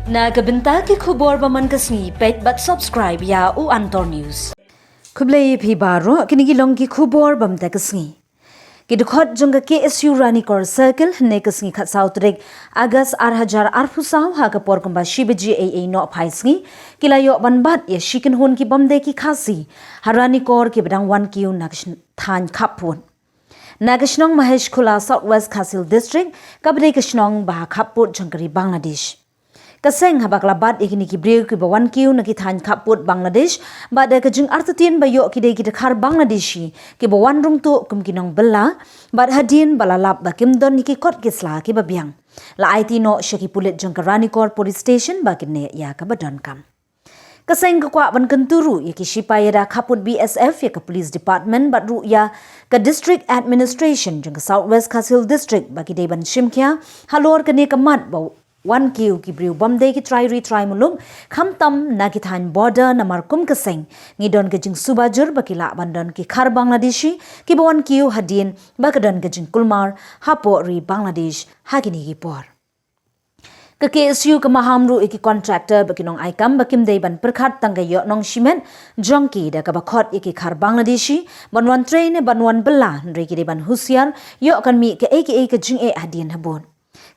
Nagabenta ki khubor baman kasni pet but subscribe ya u Antor News. Kublai phi baro kinigilong ki khubor bamta kasni. Kidukhot jungga KSU Rani Kor Circle ne kasni khat sautrek Agas 2024 ha kapor kamba shibaji AA no phaisngi kilayo banbat ye shikin hun ki bamde ki khasi harani kor ki badang 1 kiu naksh than khapun. Nagashnong Mahesh Khula Southwest Kasil District kabri kashnong bah khaput jangkari Bangladesh. Kaseng habak labat ikini ki breu ki bawan kiu na ki than khaput Bangladesh bada ka jing artatien bayo ki de ki khar Bangladeshi ki bawan rung tu kum kinong bella bad hadin balalap bakim don ki kot kisla ki babiang la IT no shaki pulit jangkarani kor police station bakine ya ka badon kam. Kaseng ka kwa ban kenturu ya ki shipayada khaput BSF ya ka police department bat ru ya ka district administration jang Southwest Kasil District baki de ban shimkya halor ka ne ka mat bau 1 kiu ki briu bomde ki try mulung kham tam na ki than border namar kum kaseng ngidon ke jing suba jur bakila bandon ki khar Bangladeshi ki 1 kiu hadin bakadon ke jing kulmar hapo ri Bangladesh hagini ki por ka KSU ka mahamru iki contractor bakinong aikam bakim dei ban perkhat tanggayo nong cement jongki da ka bakhot iki khar Bangladeshi banwan train banwan bela nri ki ban husiar yo kan mi ke ka jing hadin habon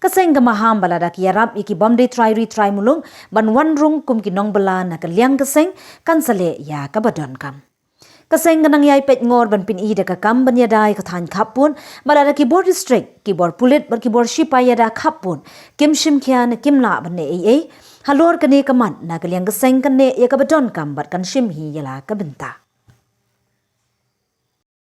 kaseng ka maham balada ki yarap iki bomde try mulung ban wan rung kum ki nong bala na ka liang kaseng kansale ya ka badon kam kaseng ganang yai pet ngor ban pin i da ka kam ban yadai ka than khapun balada ki bor district ki bor pulit bar ki bor shipayada khapun kim shim khian kim la ban ne ei halor ka ne ka man na ka liang kaseng kan ne ya ka badon kam bat kan shim hi yala ka benta